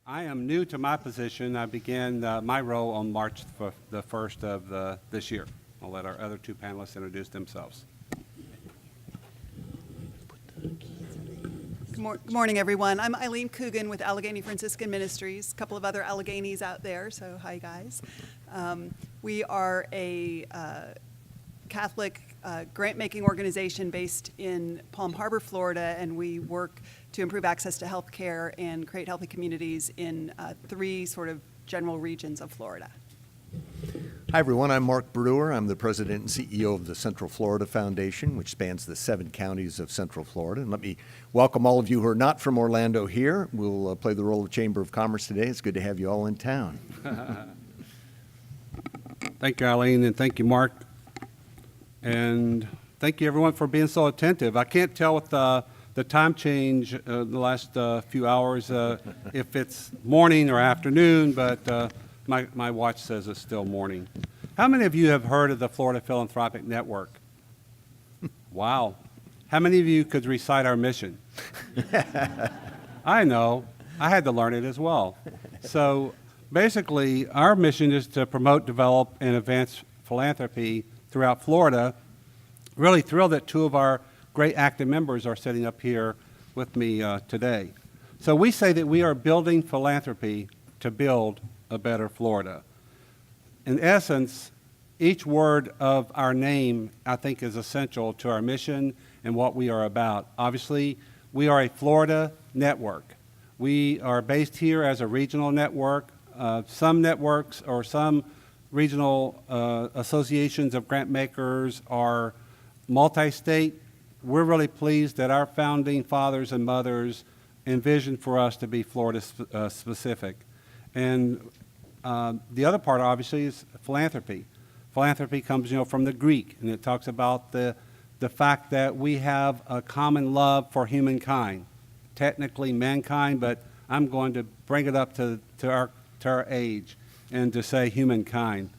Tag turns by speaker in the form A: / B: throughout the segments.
A: I am new to my position. I began my role on March the 1st of this year. I'll let our other two panelists introduce themselves.
B: Good morning, everyone. I'm Eileen Coogan with Allegheny Franciscan Ministries, a couple of other Alleghenies out there, so hi, guys. We are a Catholic grant-making organization based in Palm Harbor, Florida, and we work to improve access to health care and create healthy communities in three sort of general regions of Florida.
C: Hi, everyone. I'm Mark Brewer. I'm the president and CEO of the Central Florida Foundation, which spans the 7 counties of Central Florida. And let me welcome all of you who are not from Orlando here. We'll play the role of Chamber of Commerce today. It's good to have you all in town.
A: Thank you, Eileen, and thank you, Mark. And thank you, everyone, for being so attentive. I can't tell with the time change the last few hours if it's morning or afternoon, but my watch says it's still morning. How many of you have heard of the Florida Philanthropic Network? Wow. How many of you could recite our mission? I know. I had to learn it as well. So basically, our mission is to promote, develop, and advance philanthropy throughout Florida. Really thrilled that 2 of our great active members are sitting up here with me today. So we say that we are building philanthropy to build a better Florida. In essence, each word of our name, I think, is essential to our mission and what we are about. Obviously, we are a Florida network. We are based here as a regional network. Some networks or some regional associations of grant makers are multi-state. We're really pleased that our founding fathers and mothers envisioned for us to be Florida specific. And the other part, obviously, is philanthropy. Philanthropy comes, from the Greek, and it talks about the fact that we have a common love for humankind, technically mankind, but I'm going to bring it up to our age and to say humankind.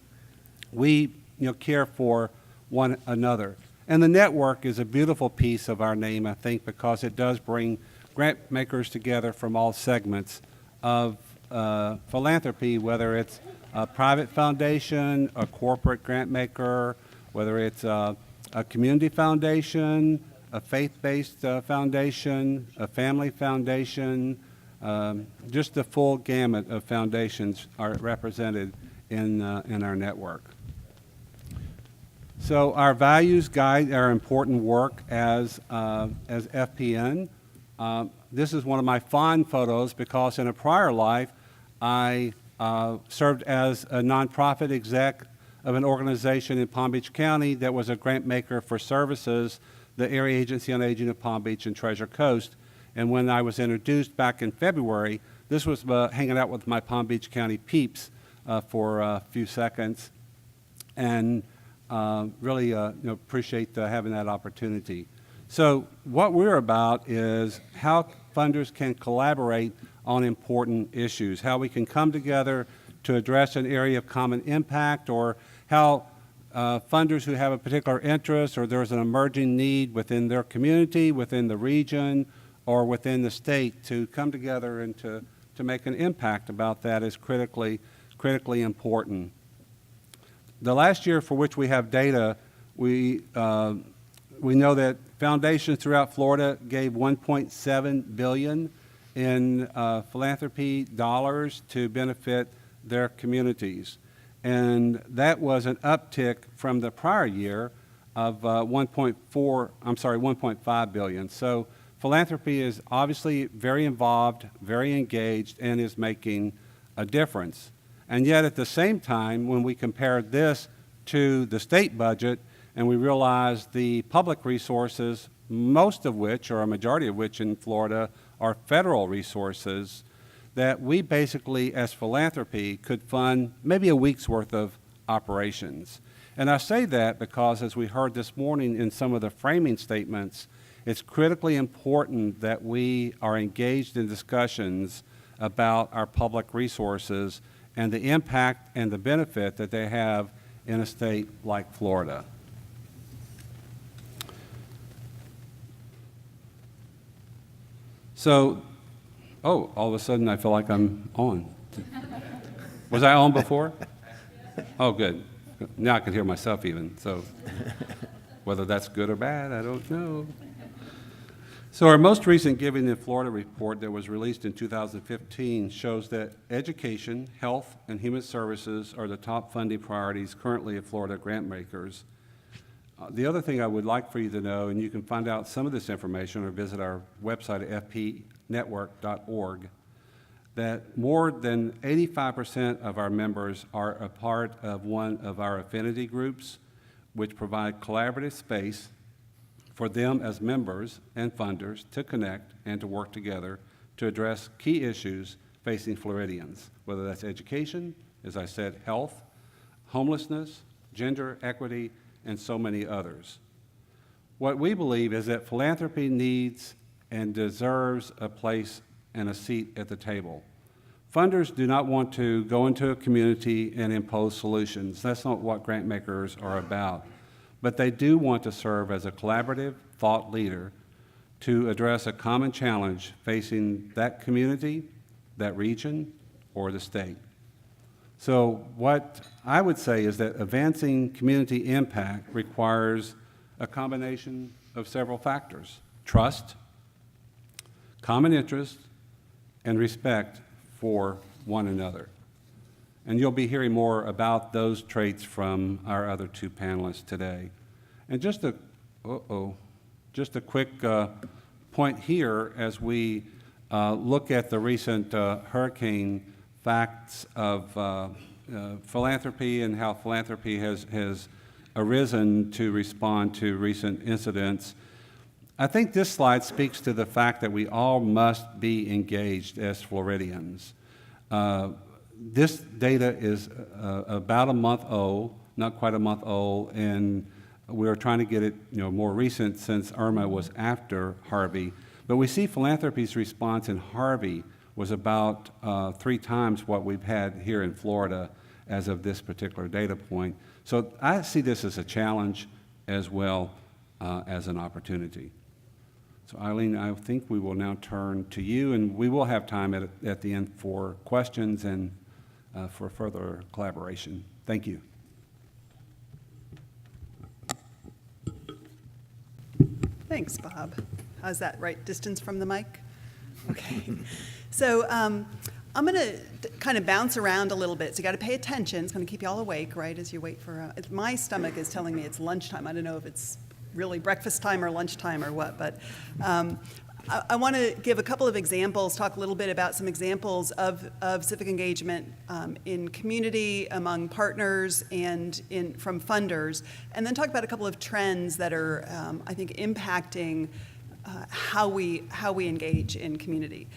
A: We, care for one another. And the network is a beautiful piece of our name, I think, because it does bring grant makers together from all segments of philanthropy, whether it's a private foundation, a corporate grant maker, whether it's a community foundation, a faith-based foundation, a family foundation, just the full gamut of foundations are represented in our network. So our values guide our important work as FPN. This is one of my fond photos because in a prior life, I served as a nonprofit exec of an organization in Palm Beach County that was a grant maker for services, the Area Agency on Aging of Palm Beach and Treasure Coast. And when I was introduced back in February, this was hanging out with my Palm Beach County peeps for a few seconds. And really appreciate having that opportunity. So what we're about is how funders can collaborate on important issues, how we can come together to address an area of common impact, or how funders who have a particular interest or there's an emerging need within their community, within the region, or within the state to come together and to make an impact about that is critically important. The last year for which we have data, we know that foundations throughout Florida gave $1.7 billion in philanthropy dollars to benefit their communities. And that was an uptick from the prior year of 1.5 billion. So philanthropy is obviously very involved, very engaged, and is making a difference. And yet at the same time, when we compare this to the state budget and we realize the public resources, most of which, or a majority of which in Florida, are federal resources, that we basically, as philanthropy, could fund maybe a week's worth of operations. And I say that because, as we heard this morning in some of the framing statements, it's critically important that we are engaged in discussions about our public resources and the impact and the benefit that they have in a state like Florida. So Oh, all of a sudden I feel like I'm on. Was I on before? Oh, good. Now I can hear myself even, so whether that's good or bad, I don't know. So our most recent Giving in Florida report that was released in 2015 shows that education, health, and human services are the top funding priorities currently at Florida grant makers. The other thing I would like for you to know, and you can find out some of this information or visit our website at fpnetwork.org, that more than 85% of our members are a part of one of our affinity groups, which provide collaborative space for them as members and funders to connect and to work together to address key issues facing Floridians, whether that's education, as I said, health, homelessness, gender equity, and so many others. What we believe is that philanthropy needs and deserves a place and a seat at the table. Funders do not want to go into a community and impose solutions. That's not what grant makers are about. But they do want to serve as a collaborative thought leader to address a common challenge facing that community, that region, or the state. So what I would say is that advancing community impact requires a combination of several factors: trust, common interest, and respect for one another. And you'll be hearing more about those traits from our other two panelists today. And just a quick point here as we look at the recent hurricane facts of philanthropy and how philanthropy has arisen to respond to recent incidents. I think this slide speaks to the fact that we all must be engaged as Floridians. This data is about a month old, not quite a month old, and we're trying to get it more recent since Irma was after Harvey. But we see philanthropy's response in Harvey was about 3 times what we've had here in Florida as of this particular data point. So I see this as a challenge as well as an opportunity. So Eileen, I think we will now turn to you, and we will have time at the end for questions and for further collaboration. Thank you.
B: Thanks, Bob. How's that, right distance from the mic? Okay. So I'm going to kind of bounce around a little bit, so you got to pay attention. It's going to keep you all awake, right, as you wait for my stomach is telling me it's lunchtime. I don't know if it's really breakfast time or lunchtime or what, but I want to give a couple of examples, talk a little bit about some examples of civic engagement in community, among partners, and from funders, and then talk about a couple of trends that are, I think, impacting how we engage in community.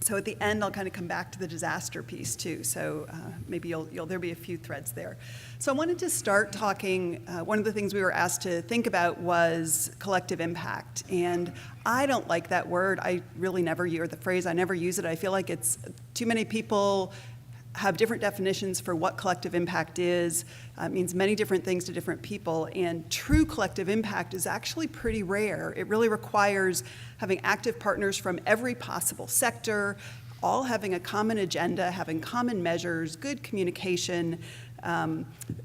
B: So at the end, I'll kind of come back to the disaster piece too. So maybe there'll be a few threads there. So I wanted to start talking. One of the things we were asked to think about was collective impact, and I don't like that word. I really never use the phrase. I never use it. I feel like it's too many people have different definitions for what collective impact is. It means many different things to different people, and true collective impact is actually pretty rare. It really requires having active partners from every possible sector, all having a common agenda, having common measures, good communication,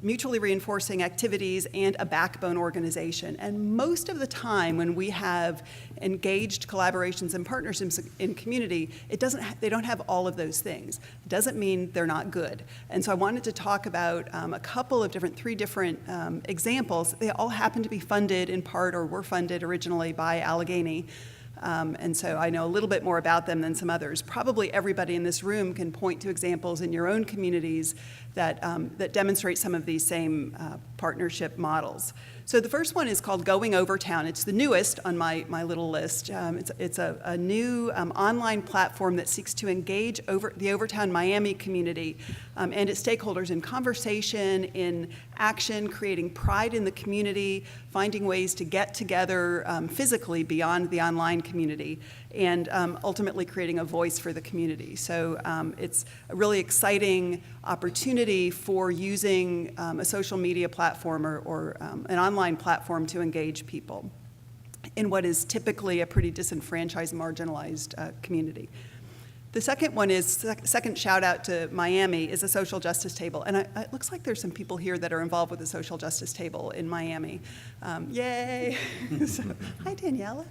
B: mutually reinforcing activities, and a backbone organization. And most of the time when we have engaged collaborations and partnerships in community, they don't have all of those things. It doesn't mean they're not good. And so I wanted to talk about a couple of three different examples. They all happen to be funded in part or were funded originally by Allegheny. And so I know a little bit more about them than some others. Probably everybody in this room can point to examples in your own communities that demonstrate some of these same partnership models. So the first one is called Going Overtown. It's the newest on my little list. It's a new online platform that seeks to engage the Overtown Miami community and its stakeholders in conversation, in action, creating pride in the community, finding ways to get together physically beyond the online community, and ultimately creating a voice for the community. So it's a really exciting opportunity for using a social media platform or an online platform to engage people. in what is typically a pretty disenfranchised, marginalized community. The second one is, second shout out to Miami, is a social justice table. And it looks like there's some people here that are involved with the social justice table in Miami. Yay. So, hi, Daniela.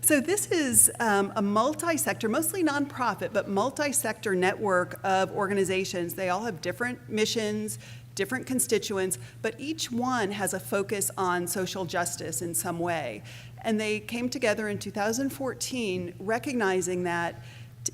B: So this is a multi-sector, mostly nonprofit, but multi-sector network of organizations. They all have different missions, different constituents, but each one has a focus on social justice in some way. And they came together in 2014, recognizing that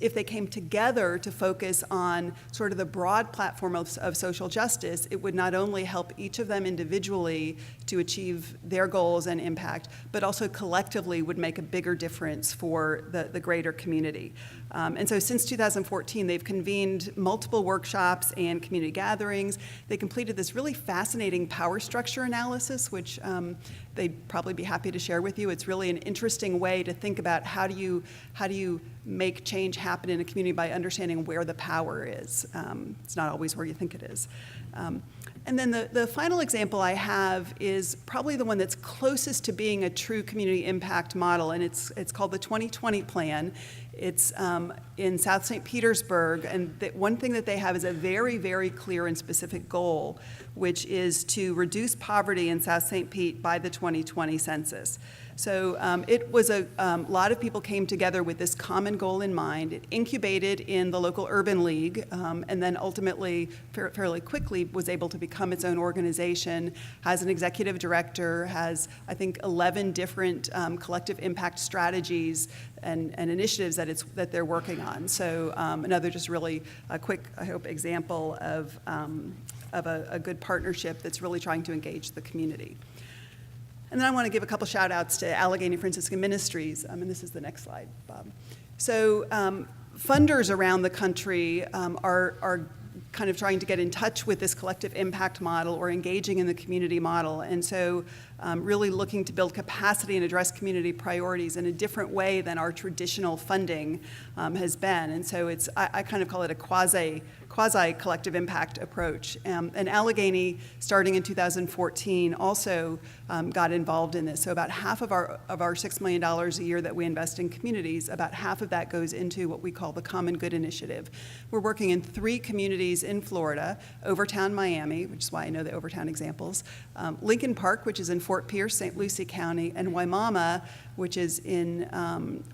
B: if they came together to focus on sort of the broad platform of social justice, it would not only help each of them individually to achieve their goals and impact, but also collectively would make a bigger difference for the greater community. And so since 2014, they've convened multiple workshops and community gatherings. They completed this really fascinating power structure analysis, which they'd probably be happy to share with you. It's really an interesting way to think about how do you make change happen in a community by understanding where the power is. It's not always where you think it is. And then the final example I have is probably the one that's closest to being a true community impact model, and it's called the 2020 Plan. It's in South St. Petersburg, and one thing that they have is a very, very clear and specific goal, which is to reduce poverty in South St. Pete by the 2020 census. So it was a lot of people came together with this common goal in mind. It incubated in the local urban league, and then ultimately, fairly quickly, was able to become its own organization, has an executive director, has, I think, 11 different collective impact strategies and initiatives that they're working on. So another just really a quick, I hope, example of a good partnership that's really trying to engage the community. And then I want to give a couple shout outs to Allegheny Franciscan Ministries, and this is the next slide, Bob. So funders around the country are kind of trying to get in touch with this collective impact model or engaging in the community model. And so really looking to build capacity and address community priorities in a different way than our traditional funding has been. And so I kind of call it a quasi-collective impact approach. And Allegheny, starting in 2014, also got involved in this. So about half of our $6 million a year that we invest in communities, about half of that goes into what we call the Common Good Initiative. We're working in 3 communities in Florida: Overtown, Miami, which is why I know the Overtown examples, Lincoln Park, which is in Fort Pierce, St. Lucie County, and Waimama, which is in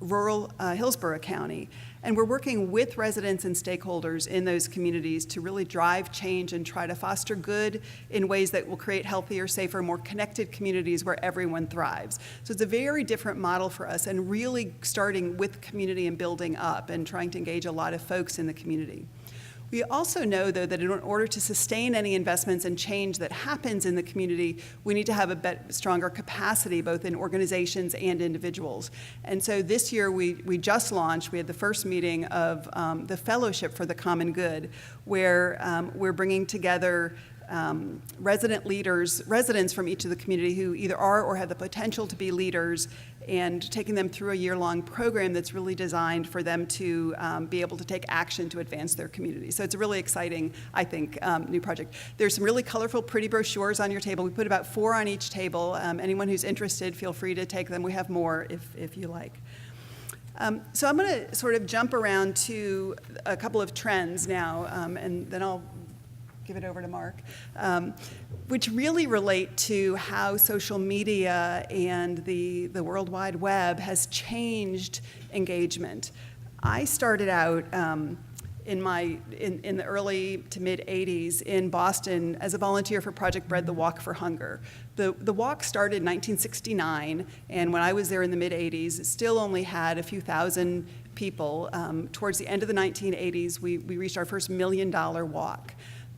B: rural Hillsborough County. And we're working with residents and stakeholders in those communities to really drive change and try to foster good in ways that will create healthier, safer, more connected communities where everyone thrives. So it's a very different model for us, and really starting with community and building up and trying to engage a lot of folks in the community. We also know, though, that in order to sustain any investments and change that happens in the community, we need to have a stronger capacity, both in organizations and individuals. And so this year, we just launched, we had the first meeting of the Fellowship for the Common Good, where we're bringing together residents from each of the community who either are or have the potential to be leaders, and taking them through a year-long program that's really designed for them to be able to take action to advance their community. So it's a really exciting, I think, new project. There's some really colorful, pretty brochures on your table. We put about 4 on each table. Anyone who's interested, feel free to take them. We have more if you like. So I'm going to sort of jump around to a couple of trends now, and then I'll give it over to Mark, which really relate to how social media and the World Wide Web has changed engagement. I started out in the early to mid 80s in Boston as a volunteer for Project Bread the Walk for Hunger. The walk started in 1969, and when I was there in the mid 80s, it still only had a few thousand people. Towards the end of the 1980s, we reached our first $1 million walk.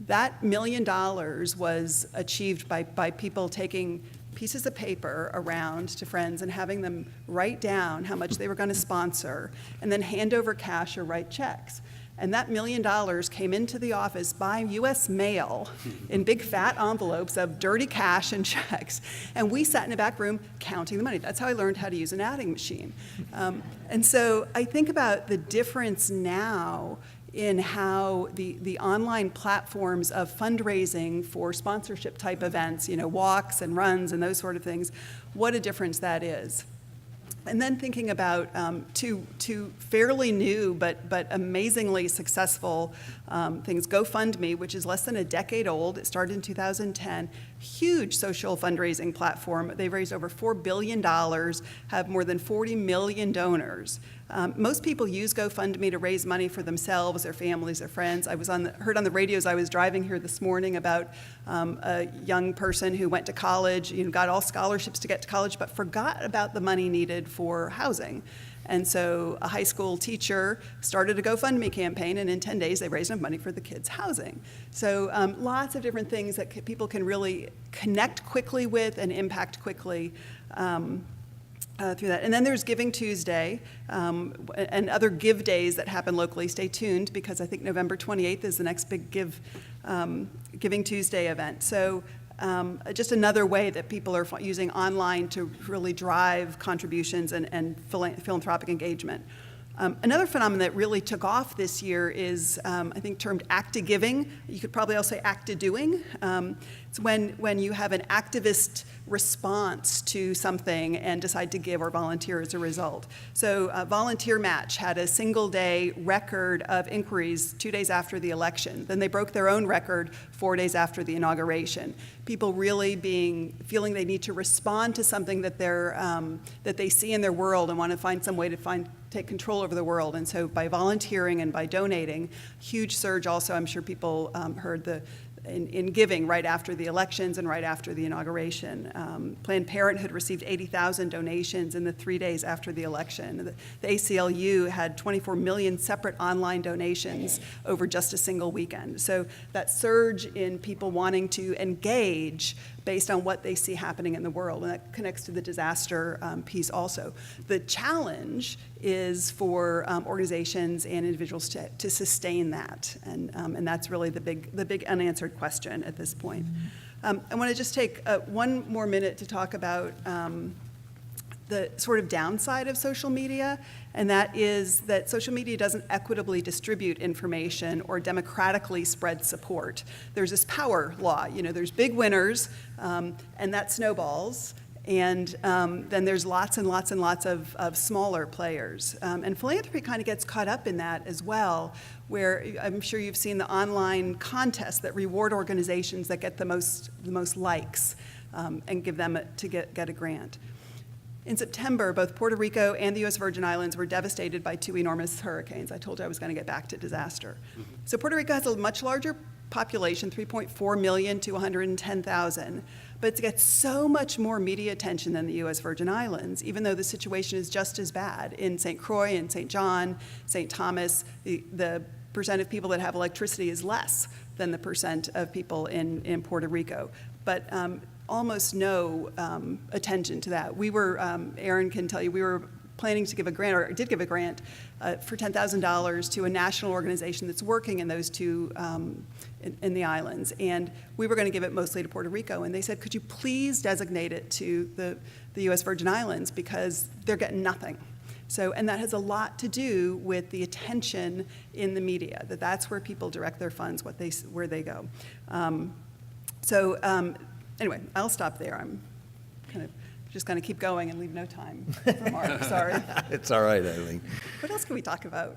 B: That $1 million was achieved by people taking pieces of paper around to friends and having them write down how much they were going to sponsor, and then hand over cash or write checks. And that $1 million came into the office by U.S. mail in big fat envelopes of dirty cash and checks. And we sat in a back room counting the money. That's how I learned how to use an adding machine. And so I think about the difference now in how the online platforms of fundraising for sponsorship type events, walks and runs and those sort of things, what a difference that is. And then thinking about two fairly new but amazingly successful things. GoFundMe, which is less than a decade old, it started in 2010, huge social fundraising platform. They've raised over $4 billion, have more than 40 million donors. Most people use GoFundMe to raise money for themselves, their families, their friends. I was heard on the radio as I was driving here this morning about a young person who went to college, got all scholarships to get to college, but forgot about the money needed for housing. And so a high school teacher started a GoFundMe campaign, and in 10 days they raised enough money for the kids' housing. So lots of different things that people can really connect quickly with and impact quickly through that. And then there's Giving Tuesday and other give days that happen locally. Stay tuned, because I think November 28th is the next big Giving Tuesday event. So just another way that people are using online to really drive contributions and philanthropic engagement. Another phenomenon that really took off this year is, I think, termed acti-giving. You could probably also say acti-doing. It's when you have an activist response to something and decide to give or volunteer as a result. So Volunteer Match had a single-day record of inquiries 2 days after the election. Then they broke their own record 4 days after the inauguration. People really feeling they need to respond to something that they see in their world and want to find some way to take control over the world. And so by volunteering and by donating, huge surge also. I'm sure people heard in giving right after the elections and right after the inauguration. Planned Parenthood received 80,000 donations in the 3 days after the election. The ACLU had 24 million separate online donations over just a single weekend. So that surge in people wanting to engage based on what they see happening in the world, and that connects to the disaster piece also. The challenge is for organizations and individuals to sustain that, and that's really the big unanswered question at this point. I want to just take one more minute to talk about the sort of downside of social media, and that is that social media doesn't equitably distribute information or democratically spread support. There's this power law, there's big winners, and that snowballs, and then there's lots and lots and lots of smaller players. And philanthropy kind of gets caught up in that as well, where I'm sure you've seen the online contests that reward organizations that get the most likes and give them to get a grant. In September, both Puerto Rico and the U.S. Virgin Islands were devastated by 2 enormous hurricanes. I told you I was going to get back to disaster. So Puerto Rico has a much larger population, 3.4 million to 110,000, but it gets so much more media attention than the U.S. Virgin Islands, even though the situation is just as bad. In St. Croix and St. John, St. Thomas, the percent of people that have electricity is less than the percent of people in Puerto Rico. But almost no attention to that. We were, Aaron can tell you, we were planning to give a grant, or did give a grant for $10,000 to a national organization that's working in those two, in the islands. And we were going to give it mostly to Puerto Rico. And they said, could you please designate it to the U.S. Virgin Islands, because they're getting nothing. So, and that has a lot to do with the attention in the media, that's where people direct their funds, where they go. Anyway, I'll stop there. I'm kind of just going to keep going and leave no time for Mark. Sorry.
C: It's all right, Eileen.
B: What else can we talk about?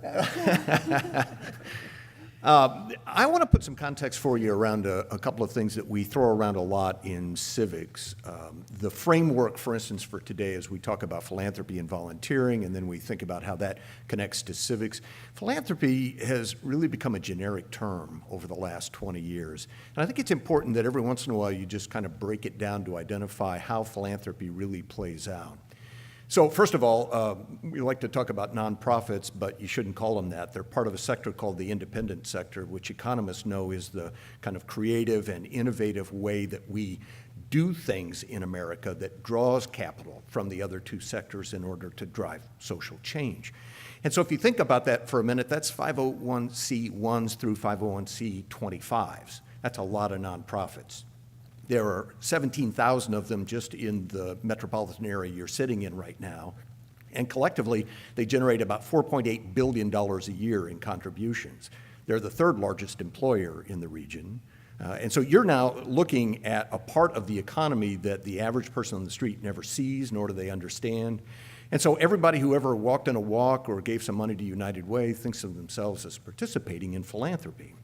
C: I want to put some context for you around a couple of things that we throw around a lot in civics. The framework, for instance, for today, as we talk about philanthropy and volunteering, and then we think about how that connects to civics. Philanthropy has really become a generic term over the last 20 years. And I think it's important that every once in a while you just kind of break it down to identify how philanthropy really plays out. So first of all, we like to talk about nonprofits, but you shouldn't call them that. They're part of a sector called the independent sector, which economists know is the kind of creative and innovative way that we do things in America that draws capital from the other two sectors in order to drive social change. And so if you think about that for a minute, that's 501c1s through 501c25s. That's a lot of nonprofits. There are 17,000 of them just in the metropolitan area you're sitting in right now. And collectively, they generate about $4.8 billion a year in contributions. They're the third largest employer in the region. And so you're now looking at a part of the economy that the average person on the street never sees, nor do they understand. And so everybody who ever walked in a walk or gave some money to United Way thinks of themselves as participating in philanthropy.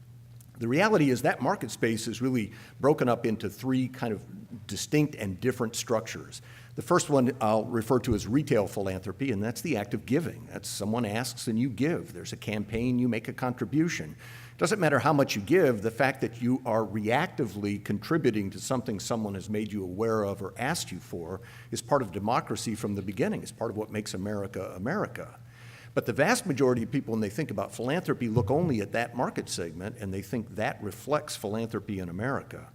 C: The reality is that market space is really broken up into three kind of distinct and different structures. The first one I'll refer to as retail philanthropy, and that's the act of giving. That's someone asks and you give. There's a campaign, you make a contribution. Doesn't matter how much you give, the fact that you are reactively contributing to something someone has made you aware of or asked you for is part of democracy from the beginning. It's part of what makes America, America. But the vast majority of people, when they think about philanthropy, look only at that market segment, and they think that reflects philanthropy in America.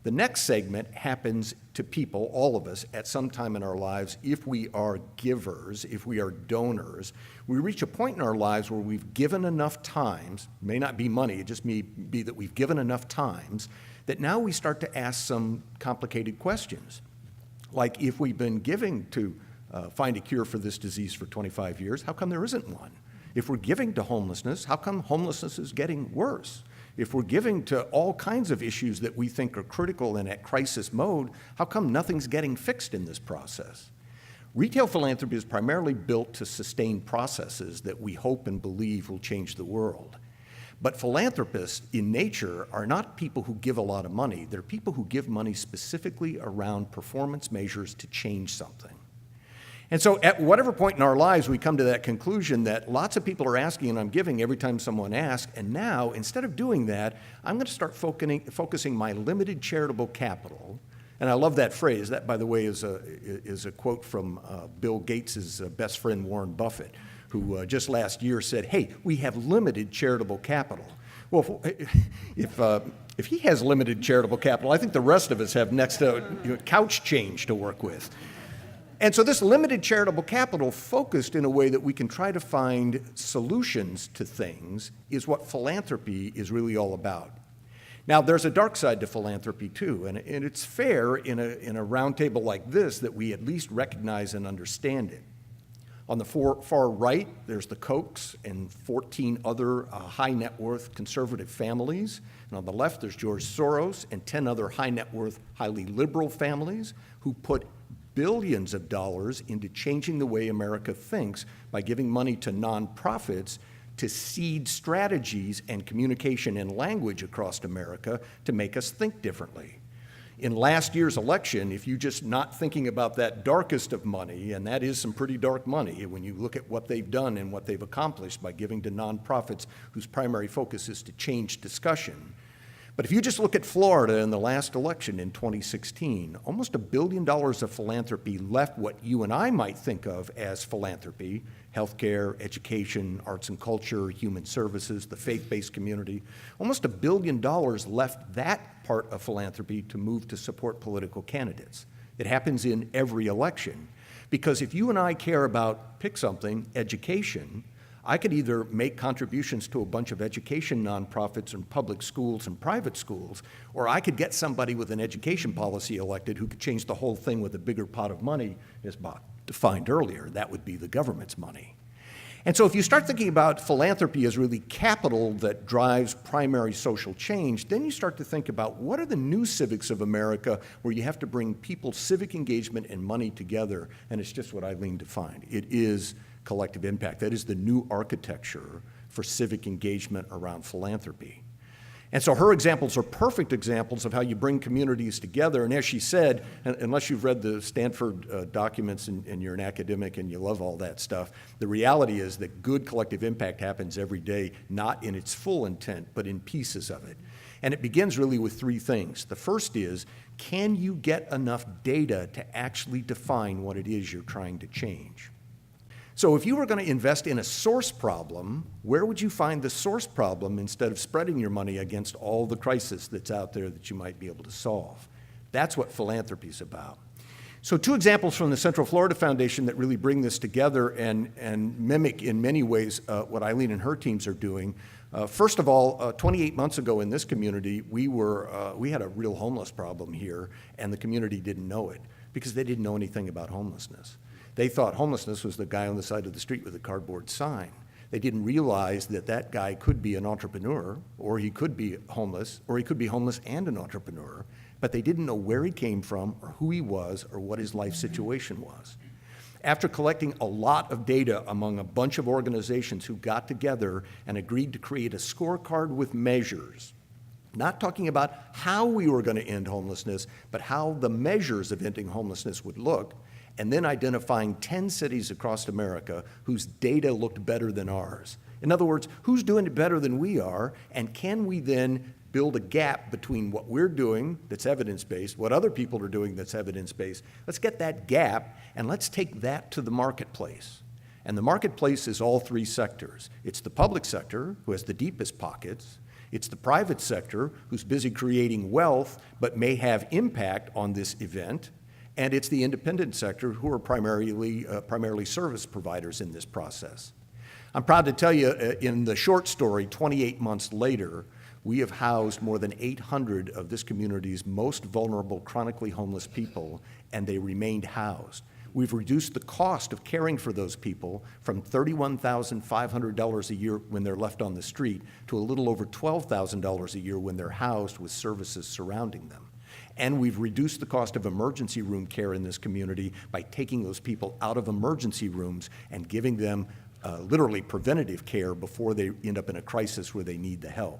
C: The next segment happens to people, all of us, at some time in our lives. If we are givers, if we are donors, we reach a point in our lives where we've given enough times, may not be money, it just may be that we've given enough times, that now we start to ask some complicated questions. Like, if we've been giving to find a cure for this disease for 25 years, how come there isn't one? If we're giving to homelessness, how come homelessness is getting worse? If we're giving to all kinds of issues that we think are critical and at crisis mode, how come nothing's getting fixed in this process? Retail philanthropy is primarily built to sustain processes that we hope and believe will change the world. But philanthropists in nature are not people who give a lot of money. They're people who give money specifically around performance measures to change something. And so at whatever point in our lives we come to that conclusion that lots of people are asking and I'm giving every time someone asks, and now instead of doing that, I'm going to start focusing my limited charitable capital. And I love that phrase. That, by the way, is a quote from Bill Gates' best friend, Warren Buffett, who just last year said, hey, we have limited charitable capital. Well, if he has limited charitable capital, I think the rest of us have next to couch change to work with. And so this limited charitable capital focused in a way that we can try to find solutions to things is what philanthropy is really all about. Now, there's a dark side to philanthropy too, and it's fair in a roundtable like this that we at least recognize and understand it. On the far right, there's the Kochs and 14 other high net worth conservative families. And on the left, there's George Soros and 10 other high net worth, highly liberal families who put billions of dollars into changing the way America thinks by giving money to nonprofits to seed strategies and communication and language across America to make us think differently. In last year's election, if you're just not thinking about that darkest of money, and that is some pretty dark money when you look at what they've done and what they've accomplished by giving to nonprofits whose primary focus is to change discussion. But if you just look at Florida in the last election in 2016, almost $1 billion of philanthropy left what you and I might think of as philanthropy: healthcare, education, arts and culture, human services, the faith-based community. Almost $1 billion left that part of philanthropy to move to support political candidates. It happens in every election. Because if you and I care about, pick something, education, I could either make contributions to a bunch of education nonprofits and public schools and private schools, or I could get somebody with an education policy elected who could change the whole thing with a bigger pot of money, as Bob defined earlier. That would be the government's money. And so if you start thinking about philanthropy as really capital that drives primary social change, then you start to think about what are the new civics of America where you have to bring people's civic engagement and money together, and it's just what Eileen defined. It is collective impact. That is the new architecture for civic engagement around philanthropy. And so her examples are perfect examples of how you bring communities together. And as she said, unless you've read the Stanford documents and you're an academic and you love all that stuff, the reality is that good collective impact happens every day, not in its full intent, but in pieces of it. And it begins really with three things. The first is, can you get enough data to actually define what it is you're trying to change? So if you were going to invest in a source problem, where would you find the source problem instead of spreading your money against all the crisis that's out there that you might be able to solve? That's what philanthropy is about. So two examples from the Central Florida Foundation that really bring this together and mimic in many ways what Eileen and her teams are doing. First of all, 28 months ago in this community, we had a real homeless problem here, and the community didn't know it because they didn't know anything about homelessness. They thought homelessness was the guy on the side of the street with a cardboard sign. They didn't realize that that guy could be an entrepreneur, or he could be homeless, or he could be homeless and an entrepreneur, but they didn't know where he came from or who he was or what his life situation was. After collecting a lot of data among a bunch of organizations who got together and agreed to create a scorecard with measures, not talking about how we were going to end homelessness, but how the measures of ending homelessness would look, and then identifying 10 cities across America whose data looked better than ours. In other words, who's doing it better than we are, and can we then build a gap between what we're doing that's evidence-based, what other people are doing that's evidence-based. Let's get that gap, and let's take that to the marketplace. And the marketplace is all three sectors. It's the public sector, who has the deepest pockets. It's the private sector, who's busy creating wealth, but may have impact on this event. And it's the independent sector, who are primarily service providers in this process. I'm proud to tell you, in the short story, 28 months later, we have housed more than 800 of this community's most vulnerable chronically homeless people, and they remained housed. We've reduced the cost of caring for those people from $31,500 a year when they're left on the street to a little over $12,000 a year when they're housed with services surrounding them. And we've reduced the cost of emergency room care in this community by taking those people out of emergency rooms and giving them literally preventative care before they end up in a crisis where they need the help.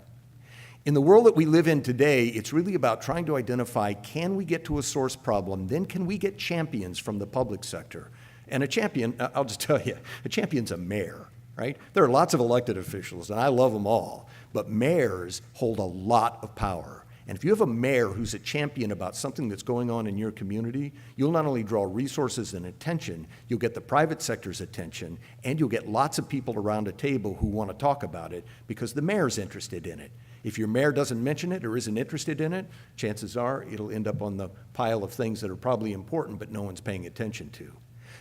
C: In the world that we live in today, it's really about trying to identify, can we get to a source problem, then can we get champions from the public sector? And a champion, I'll just tell you, a champion's a mayor, right? There are lots of elected officials, and I love them all, but mayors hold a lot of power. And if you have a mayor who's a champion about something that's going on in your community, you'll not only draw resources and attention, you'll get the private sector's attention, and you'll get lots of people around a table who want to talk about it because the mayor's interested in it. If your mayor doesn't mention it or isn't interested in it, chances are it'll end up on the pile of things that are probably important but no one's paying attention to.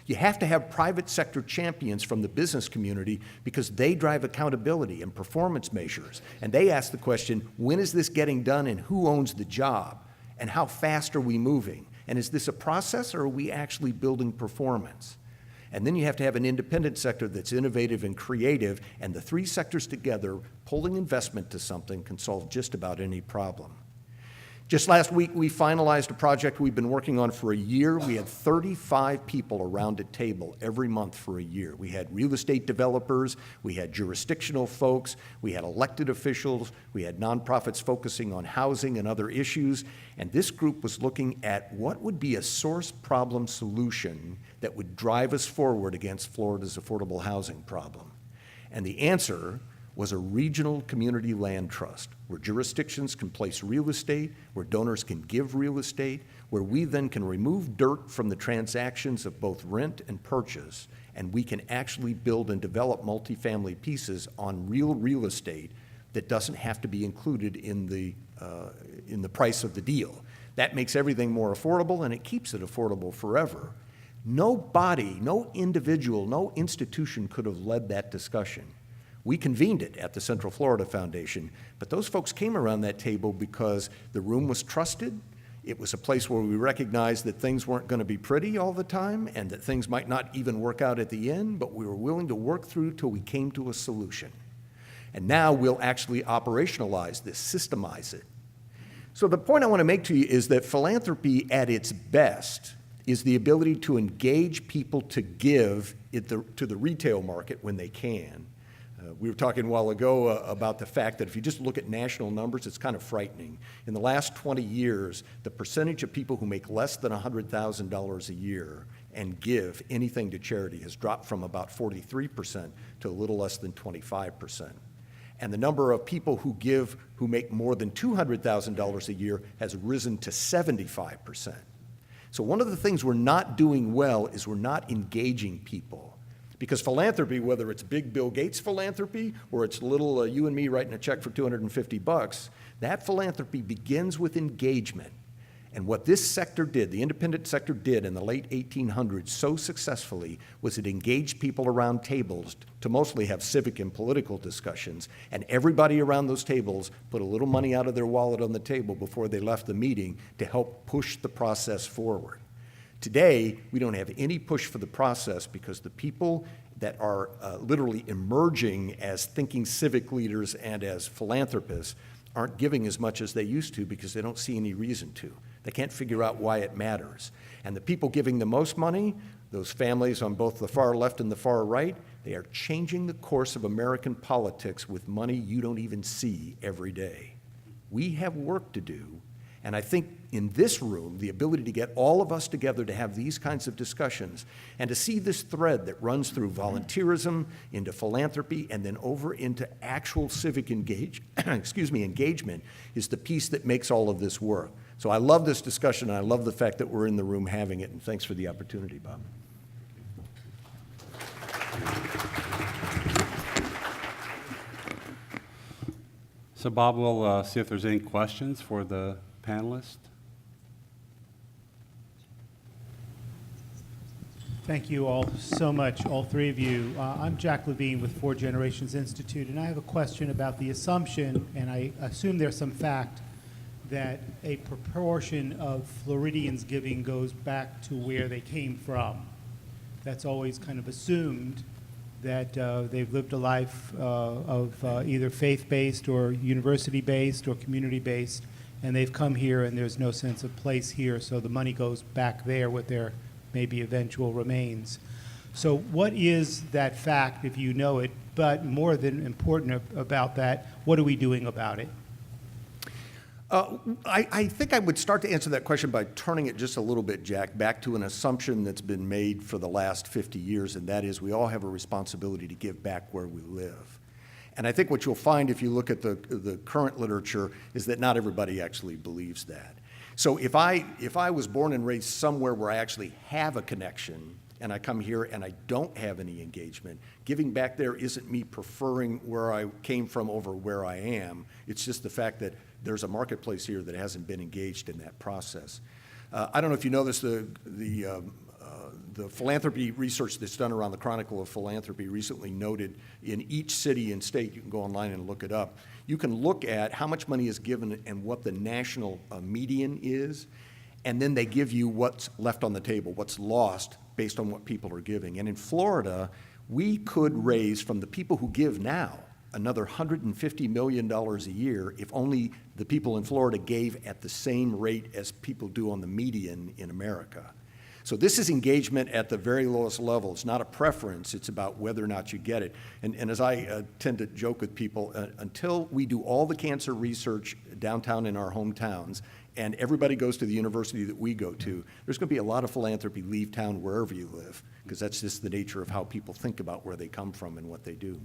C: You have to have private sector champions from the business community because they drive accountability and performance measures. And they ask the question, when is this getting done and who owns the job? And how fast are we moving? And is this a process or are we actually building performance? And then you have to have an independent sector that's innovative and creative, and the three sectors together, pulling investment to something, can solve just about any problem. Just last week, we finalized a project we've been working on for a year. We had 35 people around a table every month for a year. We had real estate developers, we had jurisdictional folks, we had elected officials, we had nonprofits focusing on housing and other issues, and this group was looking at what would be a source problem solution that would drive us forward against Florida's affordable housing problem. And the answer was a regional community land trust where jurisdictions can place real estate, where donors can give real estate, where we then can remove dirt from the transactions of both rent and purchase, and we can actually build and develop multifamily pieces on real estate that doesn't have to be included in the price of the deal. That makes everything more affordable, and it keeps it affordable forever. No body, no individual, no institution could have led that discussion. We convened it at the Central Florida Foundation, but those folks came around that table because the room was trusted. It was a place where we recognized that things weren't going to be pretty all the time and that things might not even work out at the end, but we were willing to work through till we came to a solution. And now we'll actually operationalize this, systemize it. So the point I want to make to you is that philanthropy at its best is the ability to engage people to give to the retail market when they can. We were talking a while ago about the fact that if you just look at national numbers, it's kind of frightening. In the last 20 years, the percentage of people who make less than $100,000 a year and give anything to charity has dropped from about 43% to a little less than 25%. And the number of people who make more than $200,000 a year has risen to 75%. So one of the things we're not doing well is we're not engaging people. Because philanthropy, whether it's big Bill Gates philanthropy or it's little you and me writing a check for $250, that philanthropy begins with engagement. And what this sector did, the independent sector did in the late 1800s so successfully was it engaged people around tables to mostly have civic and political discussions. And everybody around those tables put a little money out of their wallet on the table before they left the meeting to help push the process forward. Today, we don't have any push for the process because the people that are literally emerging as thinking civic leaders and as philanthropists aren't giving as much as they used to because they don't see any reason to. They can't figure out why it matters. And the people giving the most money, those families on both the far left and the far right, they are changing the course of American politics with money you don't even see every day. We have work to do, and I think in this room, the ability to get all of us together to have these kinds of discussions and to see this thread that runs through volunteerism, into philanthropy, and then over into actual civic engagement is the piece that makes all of this work. So I love this discussion, and I love the fact that we're in the room having it, and thanks for the opportunity, Bob.
A: So Bob, we'll see if there's any questions for the panelists.
D: Thank you all so much, all three of you. I'm Jack Levine with Four Generations Institute, and I have a question about the assumption, and I assume there's some fact, that a proportion of Floridians' giving goes back to where they came from. That's always kind of assumed that they've lived a life of either faith-based or university-based or community-based, and they've come here and there's no sense of place here, so the money goes back there with their maybe eventual remains. So what is that fact, if you know it, but more than important about that, what are we doing about it?
C: I think I would start to answer that question by turning it just a little bit, Jack, back to an assumption that's been made for the last 50 years, and that is we all have a responsibility to give back where we live. And I think what you'll find if you look at the current literature is that not everybody actually believes that. So if I was born and raised somewhere where I actually have a connection, and I come here and I don't have any engagement, giving back there isn't me preferring where I came from over where I am. It's just the fact that there's a marketplace here that hasn't been engaged in that process. I don't know if you know this, the philanthropy research that's done around the Chronicle of Philanthropy recently noted in each city and state, you can go online and look it up, you can look at how much money is given and what the national median is, and then they give you what's left on the table, what's lost based on what people are giving. And in Florida, we could raise from the people who give now another $150 million a year if only the people in Florida gave at the same rate as people do on the median in America. So this is engagement at the very lowest level. It's not a preference, it's about whether or not you get it. And as I tend to joke with people, until we do all the cancer research downtown in our hometowns, and everybody goes to the university that we go to, there's going to be a lot of philanthropy leave town wherever you live, because that's just the nature of how people think about where they come from and what they do.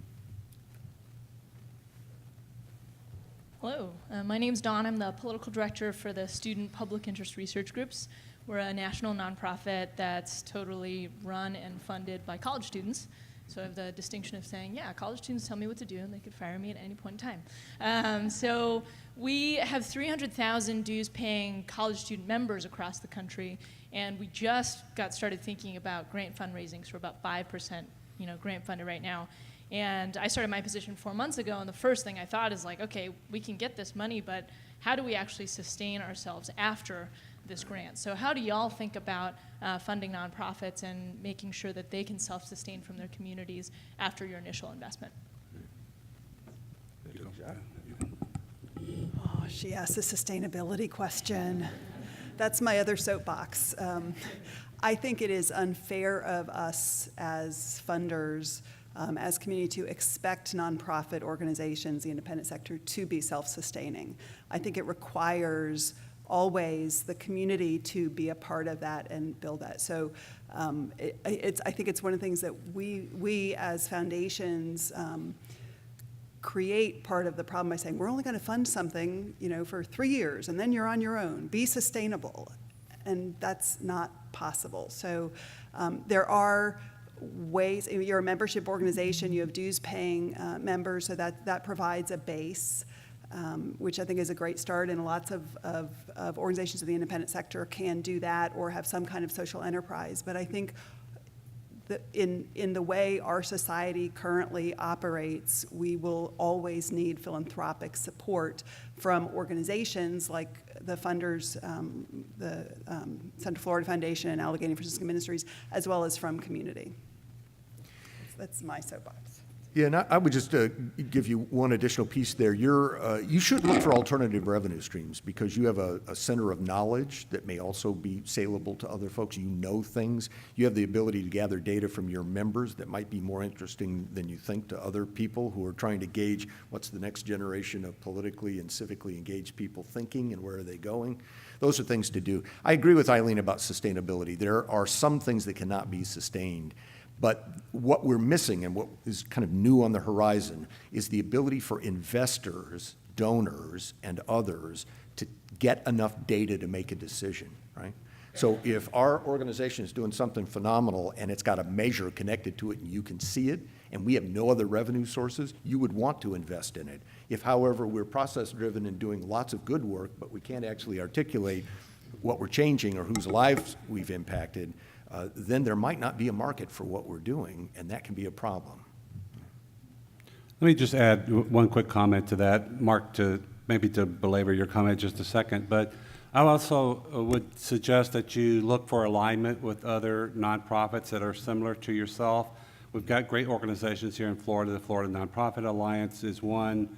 E: Hello, my name's Dawn. I'm the political director for the Student Public Interest Research Groups. We're a national nonprofit that's totally run and funded by college students. So I have the distinction of saying, yeah, college students tell me what to do and they could fire me at any point in time. So we have 300,000 dues-paying college student members across the country, and we just got started thinking about grant fundraising, so we're about 5% grant funded right now. And I started my position 4 months ago, and the first thing I thought is like, okay, we can get this money, but how do we actually sustain ourselves after this grant? So how do y'all think about funding nonprofits and making sure that they can self-sustain from their communities after your initial investment?
B: Oh, she asked a sustainability question. That's my other soapbox. I think it is unfair of us as funders, as community, to expect nonprofit organizations, the independent sector, to be self-sustaining. I think it requires always the community to be a part of that and build that. So I think it's one of the things that we as foundations create part of the problem by saying we're only going to fund something, for 3 years, and then you're on your own. Be sustainable, and that's not possible. So there are ways. You're a membership organization. You have dues-paying members, so that provides a base. Which I think is a great start, and lots of organizations in the independent sector can do that or have some kind of social enterprise. But I think in the way our society currently operates, we will always need philanthropic support from organizations like the funders, the Central Florida Foundation and Allegheny Franciscan Ministries, as well as from community. That's my soapbox.
C: Yeah, and I would just give you one additional piece there. You should look for alternative revenue streams because you have a center of knowledge that may also be saleable to other folks. You know things. You have the ability to gather data from your members that might be more interesting than you think to other people who are trying to gauge what's the next generation of politically and civically engaged people thinking and where are they going. Those are things to do. I agree with Eileen about sustainability. There are some things that cannot be sustained. But what we're missing and what is kind of new on the horizon is the ability for investors, donors, and others to get enough data to make a decision, right? So if our organization is doing something phenomenal and it's got a measure connected to it and you can see it, and we have no other revenue sources, you would want to invest in it. If, however, we're process-driven and doing lots of good work, but we can't actually articulate what we're changing or whose lives we've impacted, then there might not be a market for what we're doing, and that can be a problem.
A: Let me just add one quick comment to that, Mark, to maybe to belabor your comment just a second, but I also would suggest that you look for alignment with other nonprofits that are similar to yourself. We've got great organizations here in Florida. The Florida Nonprofit Alliance is one.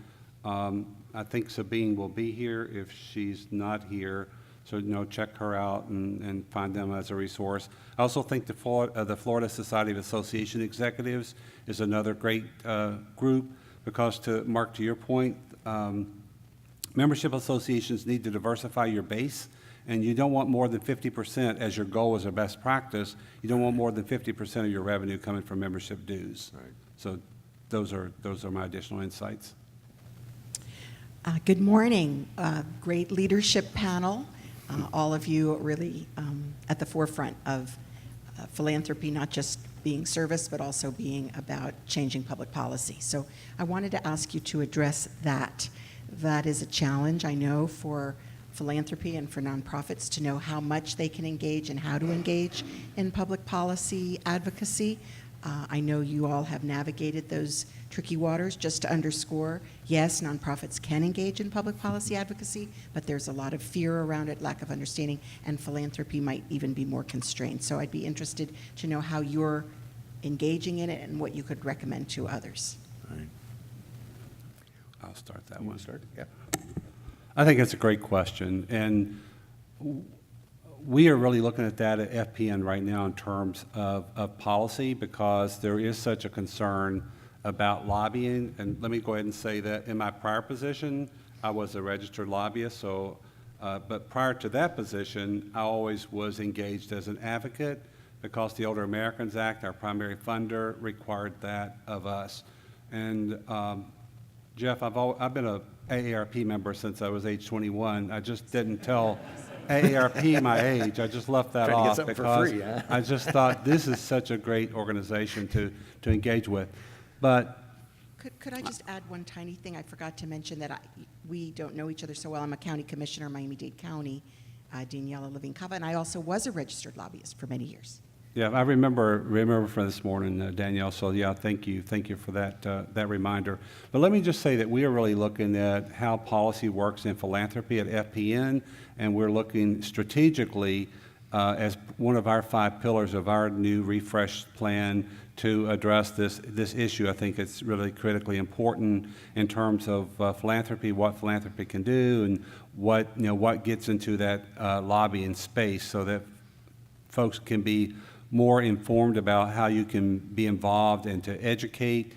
A: I think Sabine will be here if she's not here. So, check her out and find them as a resource. I also think the Florida Society of Association Executives is another great group because, Mark, to your point, membership associations need to diversify your base, and you don't want more than 50% as your goal as a best practice. You don't want more than 50% of your revenue coming from membership dues. Right. So those are my additional insights.
F: Good morning. Great leadership panel. All of you really at the forefront of philanthropy, not just being service, but also being about changing public policy. So I wanted to ask you to address that. That is a challenge, I know, for philanthropy and for nonprofits to know how much they can engage and how to engage in public policy advocacy. I know you all have navigated those tricky waters. Just to underscore, yes, nonprofits can engage in public policy advocacy, but there's a lot of fear around it, lack of understanding, and philanthropy might even be more constrained. So I'd be interested to know how you're engaging in it and what you could recommend to others.
C: All right.
A: I'll start that
C: You
A: one.
C: start? Yeah.
A: I think it's a great question, and we are really looking at that at FPN right now in terms of policy because there is such a concern about lobbying. And let me go ahead and say that in my prior position, I was a registered lobbyist. So, but prior to that position, I always was engaged as an advocate because the Older Americans Act, our primary funder, required that of us. And Jeff, I've been a AARP member since I was age 21. I just didn't tell AARP my age. I just left that
C: Trying to get
A: off
C: something for
A: because
C: free, huh?
A: I just thought this is such a great organization to engage with. But
F: Could I just add one tiny thing? I forgot to mention that we don't know each other so well. I'm a county commissioner in Miami-Dade County, Daniela Living Cava, and I also was a registered lobbyist for many years.
A: yeah, I remember from this morning, Danielle. So yeah, thank you for that reminder. But let me just say that we are really looking at how policy works in philanthropy at FPN, and we're looking strategically as one of our 5 pillars of our new refreshed plan to address this issue. I think it's really critically important in terms of philanthropy, what philanthropy can do, and what gets into that lobbying space, so that folks can be more informed about how you can be involved and to educate.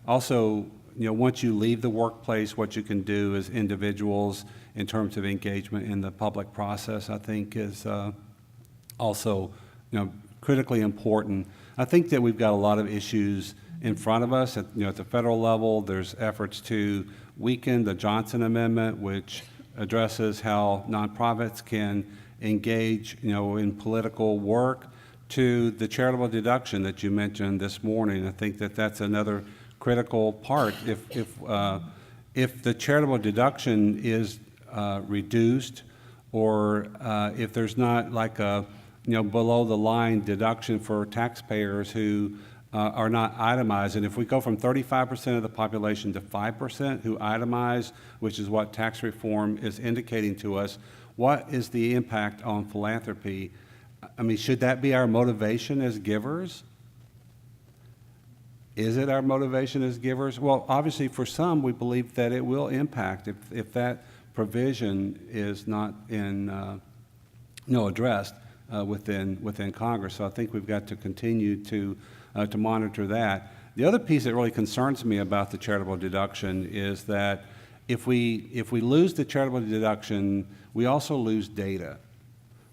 A: Also, once you leave the workplace, what you can do as individuals in terms of engagement in the public process, I think is also, critically important. I think that we've got a lot of issues in front of us. At the federal level, there's efforts to weaken the Johnson Amendment, which addresses how nonprofits can engage, in political work, to the charitable deduction that you mentioned this morning. I think that that's another critical part. If the charitable deduction is reduced, or if there's not like a below the line deduction for taxpayers who are not itemized. And if we go from 35% of the population to 5% who itemize, which is what tax reform is indicating to us, what is the impact on philanthropy? I mean, should that be our motivation as givers? Is it our motivation as givers? Well, obviously for some, we believe that it will impact if that provision is not addressed within Congress. So I think we've got to continue to monitor that. The other piece that really concerns me about the charitable deduction is that if we lose the charitable deduction, we also lose data,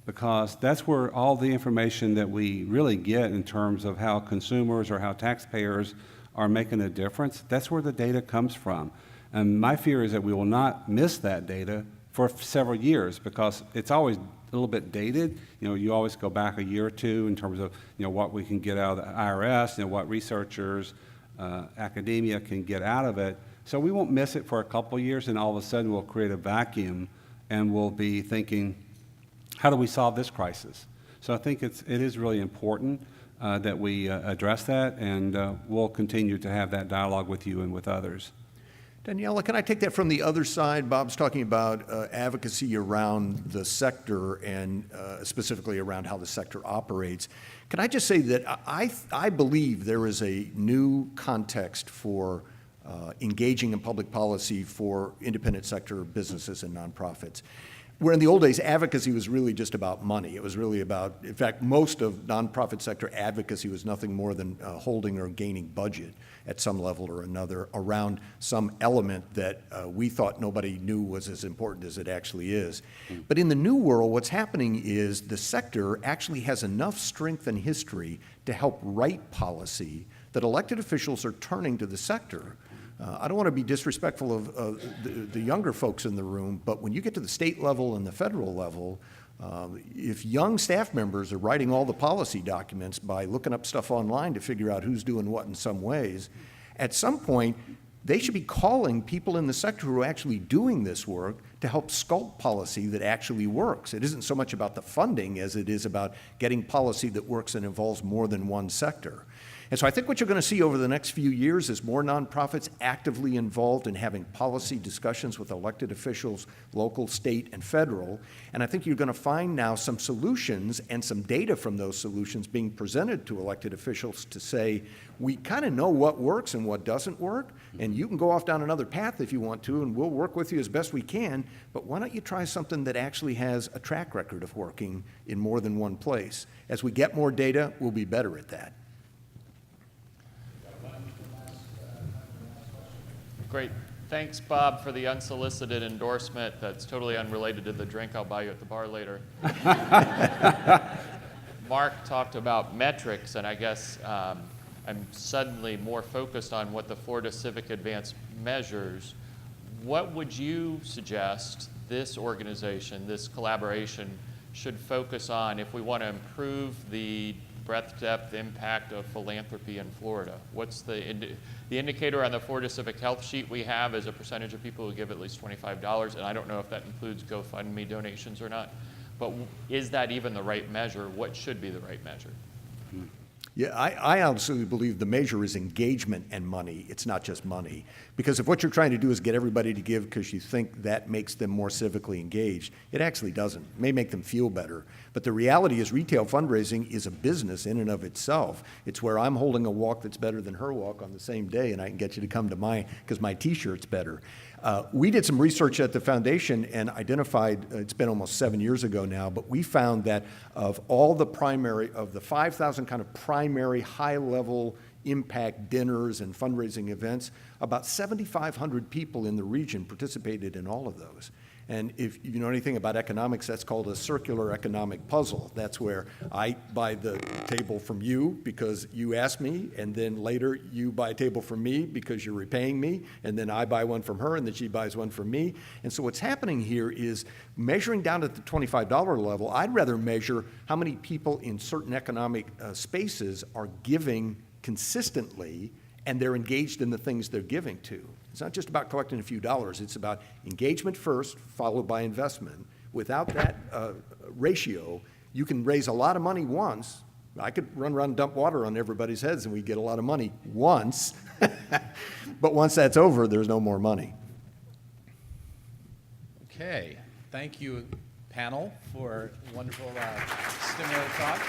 A: because that's where all the information that we really get in terms of how consumers or how taxpayers are making a difference, that's where the data comes from. And my fear is that we will not miss that data for several years, because it's always a little bit dated. You always go back a year or two in terms of, what we can get out of the IRS, what researchers, academia can get out of it. So we won't miss it for a couple of years, and all of a sudden we'll create a vacuum and we'll be thinking, how do we solve this crisis? So I think it is really important that we address that, and we'll continue to have that dialogue with you and with others.
C: Daniela, can I take that from the other side? Bob's talking about advocacy around the sector and specifically around how the sector operates. Can I just say that I believe there is a new context for engaging in public policy for independent sector businesses and nonprofits. Where in the old days, advocacy was really just about money. It was really about, in fact, most of nonprofit sector advocacy was nothing more than holding or gaining budget at some level or another around some element that we thought nobody knew was as important as it actually is. But in the new world, what's happening is the sector actually has enough strength and history to help write policy that elected officials are turning to the sector. I don't want to be disrespectful of the younger folks in the room, but when you get to the state level and the federal level, if young staff members are writing all the policy documents by looking up stuff online to figure out who's doing what in some ways, at some point, they should be calling people in the sector who are actually doing this work to help sculpt policy that actually works. It isn't so much about the funding as it is about getting policy that works and involves more than one sector. And so I think what you're going to see over the next few years is more nonprofits actively involved in having policy discussions with elected officials, local, state, and federal. And I think you're going to find now some solutions and some data from those solutions being presented to elected officials to say, we kind of know what works and what doesn't work, and you can go off down another path if you want to, and we'll work with you as best we can, but why don't you try something that actually has a track record of working in more than one place? As we get more data, we'll be better at that.
G: Great. Thanks, Bob, for the unsolicited endorsement that's totally unrelated to the drink I'll buy you at the bar later. Mark talked about metrics, and I guess I'm suddenly more focused on what the Florida Civic Advance measures. What would you suggest this organization, this collaboration, should focus on if we want to improve the breadth, depth, impact of philanthropy in Florida? What's the indicator on the Florida Civic Health sheet we have is a percentage of people who give at least $25, and I don't know if that includes GoFundMe donations or not, but is that even the right measure? What should be the right measure?
C: Yeah, I absolutely believe the measure is engagement and money. It's not just money. Because if what you're trying to do is get everybody to give because you think that makes them more civically engaged, it actually doesn't. It may make them feel better. But the reality is retail fundraising is a business in and of itself. It's where I'm holding a walk that's better than her walk on the same day, and I can get you to come to mine because my T-shirt's better. We did some research at the foundation and identified, it's been almost 7 years ago now, but we found that of the 5,000 kind of primary high-level impact dinners and fundraising events, about 7,500 people in the region participated in all of those. And if you know anything about economics, that's called a circular economic puzzle. That's where I buy the table from you because you asked me, and then later you buy a table from me because you're repaying me, and then I buy one from her, and then she buys one from me. And so what's happening here is measuring down at the $25 level, I'd rather measure how many people in certain economic spaces are giving consistently, and they're engaged in the things they're giving to. It's not just about collecting a few dollars. It's about engagement first, followed by investment. Without that ratio, you can raise a lot of money once. I could run around, dump water on everybody's heads, and we get a lot of money once. But once that's over, there's no more money.
H: Okay, thank you, panel, for wonderful stimulating talk.